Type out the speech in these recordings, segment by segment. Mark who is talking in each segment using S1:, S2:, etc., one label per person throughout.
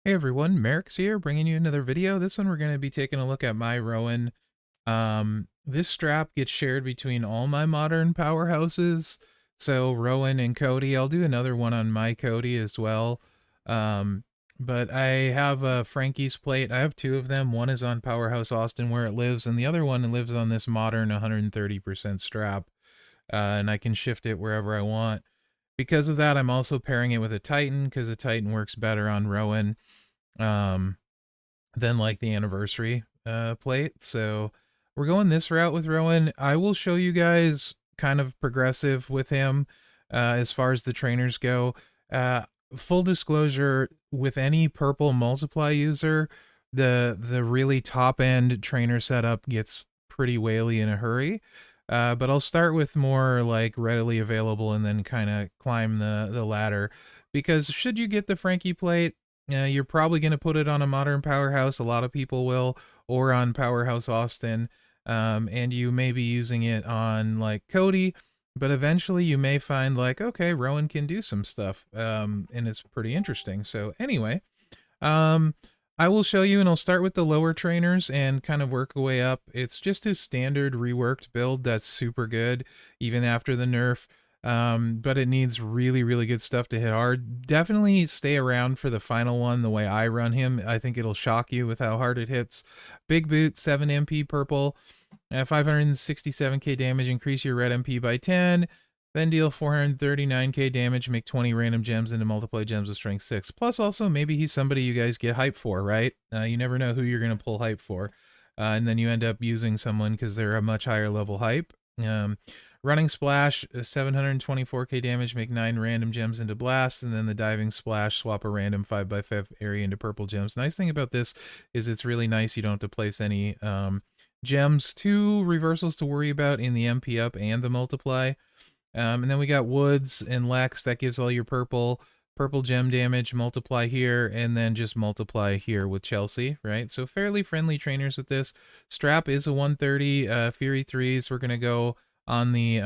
S1: Hey everyone, Mherex here, bringing you another video. This one we're going to be taking a look at my Rowan. This strap gets shared between all my modern powerhouses, so Rowan and Cody. I'll do another one on my Cody as well. But I have a Frankie's plate. I have two of them. One is on Powerhouse Austin where it lives, and the other one lives on this modern 130% strap, and I can shift it wherever I want. Because of that, I'm also pairing it with a Titan, because a Titan works better on Rowan um, than like the anniversary plate. So we're going this route with Rowan. I will show you guys kind of progressive with him as far as the trainers go. Uh, Full disclosure, with any purple multiply user, the really top end trainer setup gets pretty whaley in a hurry. But I'll start with more like readily available and then kind of climb the ladder, because should you get the Frankie plate, you're probably going to put it on a modern powerhouse. A lot of people will, or on Powerhouse Austin, and you may be using it on like Cody. But eventually you may find like, okay, Rowan can do some stuff, and it's pretty interesting. So anyway, um, I will show you, and I'll start with the lower trainers and kind of work our way up. It's just his standard reworked build that's super good, even after the nerf. But it needs really, really good stuff to hit hard. Definitely stay around for the final one the way I run him. I think it'll shock you with how hard it hits. Big boot, 7 MP purple, 567k damage, increase your red MP by 10. Then deal 439k damage, make 20 random gems into multiply gems of strength 6. Plus also, maybe he's somebody you guys get hype for, right? You never know who you're going to pull hype for. And then you end up using someone because they're a much higher level hype. Running Splash, 724k damage, make 9 random gems into blast. And then the Diving Splash, swap a random 5x5 area into purple gems. Nice thing about this is it's really nice. You don't have to place any gems, 2 reversals to worry about in the MP up and the multiply. And then we got Woods and Lex. That gives all your purple gem damage, multiply here, and then just multiply here with Chelsea, right? So fairly friendly trainers with this. Strap is a 130. Fury 3s, we're going to go on the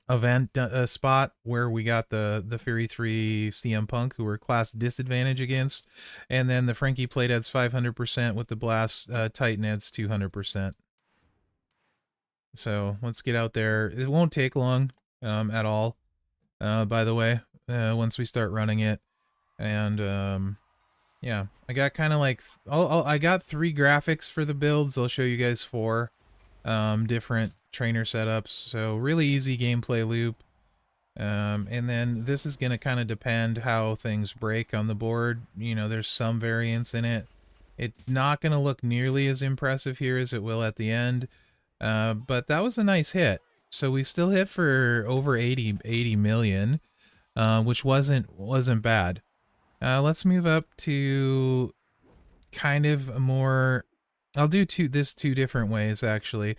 S1: event spot where we got the Fury 3 CM Punk, who we're class disadvantage against. And then the Frankie plate adds 500% with the Blast Titan adds 200%. So let's get out there. It won't take long at all, by the way, once we start running it. And yeah, I got kind of like, I got 3 graphics for the builds. I'll show you guys 4 different trainer setups. So really easy gameplay loop. And then this is going to kind of depend how things break on the board. You know, there's some variance in it. It's not going to look nearly as impressive here as it will at the end. But that was a nice hit. So we still hit for over 80 million, which wasn't bad. Let's move up to kind of more. I'll do this two different ways actually.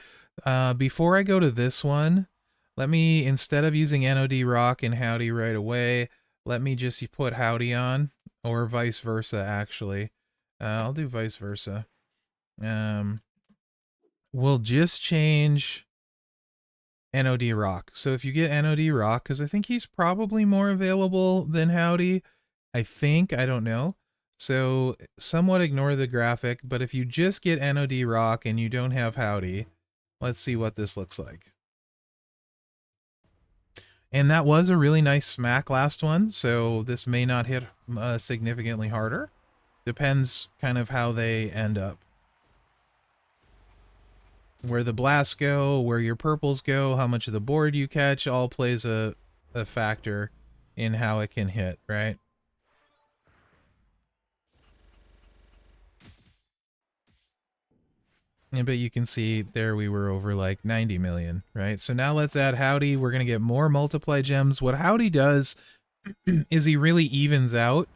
S1: Before I go to this one, let me, instead of using NOD Rock and Howdy right away, let me just put Howdy on, or vice versa actually. I'll do vice versa. We'll just change NOD Rock. So if you get NOD Rock, because I think he's probably more available than Howdy. I think, I don't know. So somewhat ignore the graphic, but if you just get NOD Rock and you don't have Howdy, let's see what this looks like. And that was a really nice smack last one, so this may not hit significantly harder. Depends kind of how they end up. Where the blasts go, where your purples go, how much of the board you catch, all plays a factor in how it can hit, right? But you can see there we were over like 90 million, right? So now let's add Howdy. We're going to get more multiply gems. What Howdy does is he really evens out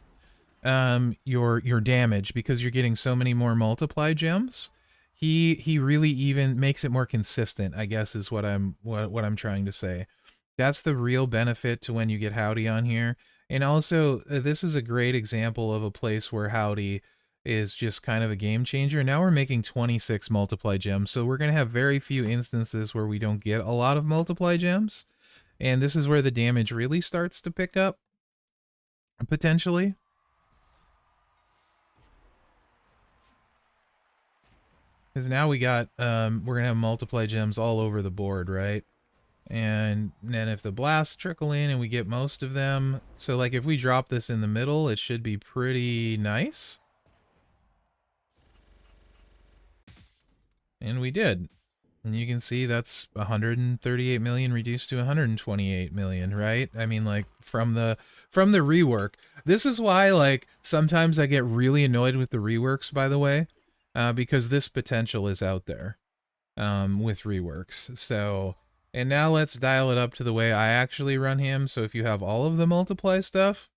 S1: your damage, because you're getting so many more multiply gems. He really even makes it more consistent, I guess, is what I'm trying to say. That's the real benefit to when you get Howdy on here. And also, this is a great example of a place where Howdy is just kind of a game changer. Now we're making 26 multiply gems, so we're going to have very few instances where we don't get a lot of multiply gems. And this is where the damage really starts to pick up, potentially. Because now we got, we're going to have multiply gems all over the board, right? And then if the blasts trickle in and we get most of them, so like if we drop this in the middle, it should be pretty nice. And we did. And you can see that's 138 million reduced to 128 million, right? I mean, like from the rework. This is why, like, sometimes I get really annoyed with the reworks, by the way, because this potential is out there with reworks. So, and now let's dial it up to the way I actually run him. So if you have all of the multiply stuff,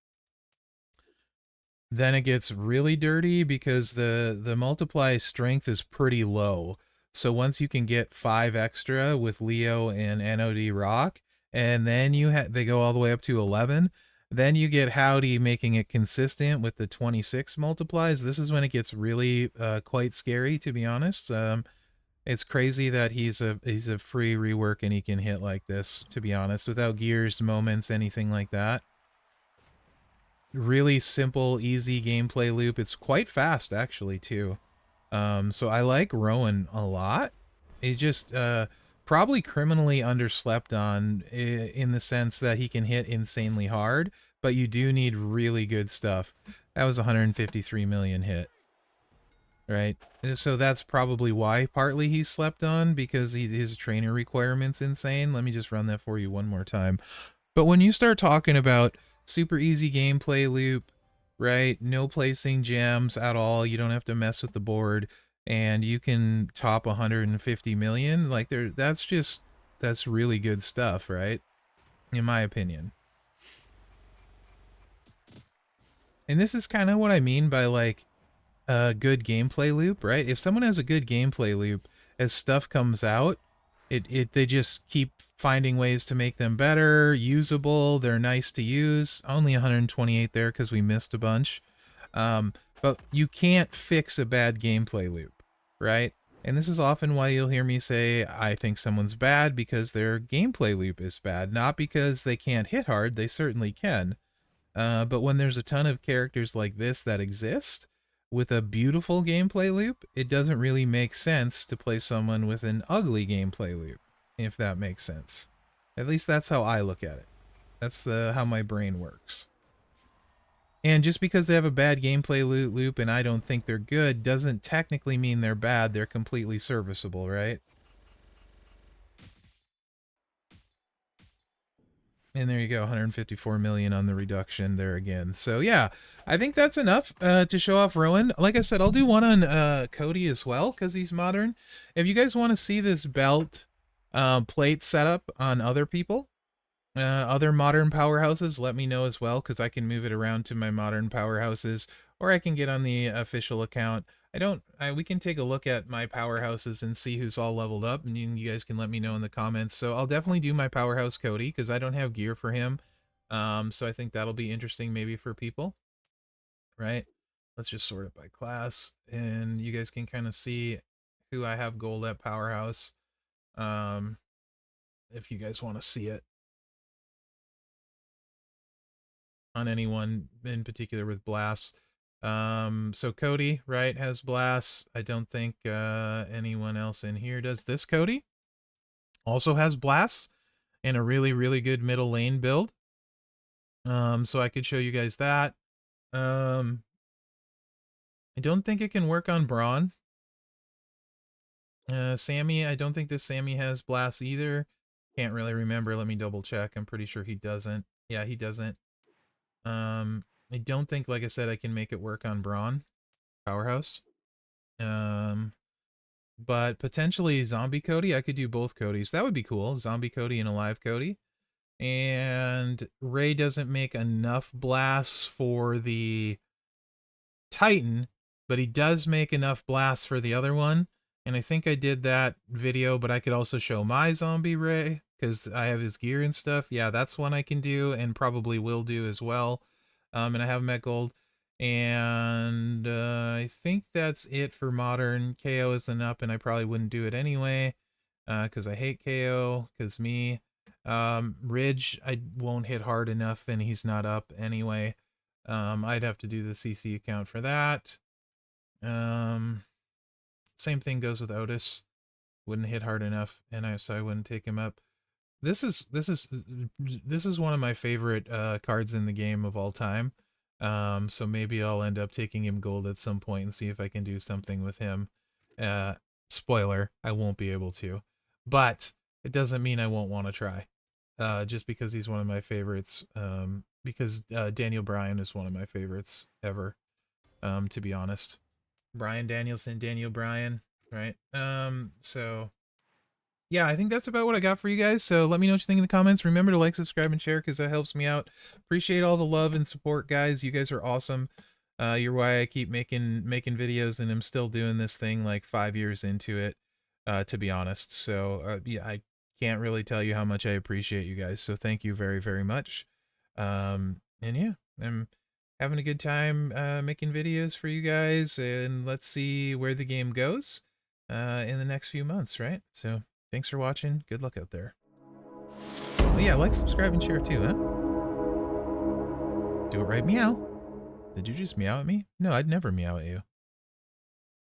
S1: then it gets really dirty because the multiply strength is pretty low. So once you can get 5 extra with Leo and NOD Rock, and then they go all the way up to 11, then you get Howdy making it consistent with the 26 multiplies. This is when it gets really quite scary, to be honest. It's crazy that he's a free rework and he can hit like this, to be honest, without gears, moments, anything like that. Really simple, easy gameplay loop. It's quite fast, actually, too. So I like Rowan a lot. It just probably criminally underslept on in the sense that he can hit insanely hard, but you do need really good stuff. That was 153 million hit, right? So that's probably why partly he's slept on, because his trainer requirement's insane. Let me just run that for you one more time. But when you start talking about super easy gameplay loop, right? No placing gems at all. You don't have to mess with the board, and you can top 150 million. Like that's really good stuff, right? In my opinion. And this is kind of what I mean by like a good gameplay loop, right? If someone has a good gameplay loop, as stuff comes out, they just keep finding ways to make them better, usable, they're nice to use. Only 128 there because we missed a bunch. But you can't fix a bad gameplay loop, right? And this is often why you'll hear me say, I think someone's bad because their gameplay loop is bad, not because they can't hit hard, they certainly can. But when there's a ton of characters like this that exist, with a beautiful gameplay loop, it doesn't really make sense to play someone with an ugly gameplay loop, if that makes sense. At least that's how I look at it. That's how my brain works. And just because they have a bad gameplay loop and I don't think they're good doesn't technically mean they're bad. They're completely serviceable, right? And there you go, 154 million on the reduction there again. So yeah, I think that's enough to show off Rowan. Like I said, I'll do one on Cody as well because he's modern. If you guys want to see this belt plate setup on other people, other modern powerhouses, let me know as well because I can move it around to my modern powerhouses, or I can get on the official account. We can take a look at my powerhouses and see who's all leveled up, and you guys can let me know in the comments. So I'll definitely do my powerhouse Cody because I don't have gear for him. So I think that'll be interesting maybe for people, right? Let's just sort it by class, and you guys can kind of see who I have gold at powerhouse, if you guys want to see it on anyone in particular with blasts. So Cody, right, has blasts. I don't think anyone else in here does. This Cody also has blasts and a really, really good middle lane build. So I could show you guys that. I don't think it can work on Braun. Sammy, I don't think this Sammy has blasts either. Can't really remember. Let me double check. I'm pretty sure he doesn't. Yeah, he doesn't. I don't think, like I said, I can make it work on Braun Powerhouse. But potentially Zombie Cody. I could do both Codys. That would be cool. Zombie Cody and Alive Cody. And Ray doesn't make enough blasts for the Titan, but he does make enough blasts for the other one. And I think I did that video, but I could also show my Zombie Ray because I have his gear and stuff. Yeah, that's one I can do and probably will do as well. And I have Met Gold. And I think that's it for modern. KO isn't up, and I probably wouldn't do it anyway because I hate KO, because me. Ridge, I won't hit hard enough, and he's not up anyway. I'd have to do the CC account for that. Same thing goes with Otis. Wouldn't hit hard enough, and so I wouldn't take him up. This is one of my favorite cards in the game of all time. So maybe I'll end up taking him gold at some point and see if I can do something with him. Uh, Spoiler, I won't be able to, but it doesn't mean I won't want to try. Just because he's one of my favorites. Because Daniel Bryan is one of my favorites ever. To be honest, Bryan Danielson, Daniel Bryan, right? So yeah, I think that's about what I got for you guys. So let me know what you think in the comments. Remember to like, subscribe, and share because that helps me out. Appreciate all the love and support, guys. You guys are awesome. You're why I keep making videos, and I'm still doing this thing like 5 years into it, to be honest. So yeah, I can't really tell you how much I appreciate you guys. So thank you very, very much. And yeah, I'm having a good time making videos for you guys, and let's see where the game goes in the next few months, right? So thanks for watching. Good luck out there. Oh yeah, like, subscribe, and share too, huh? Do it right, meow. Did you just meow at me? No, I'd never meow at you.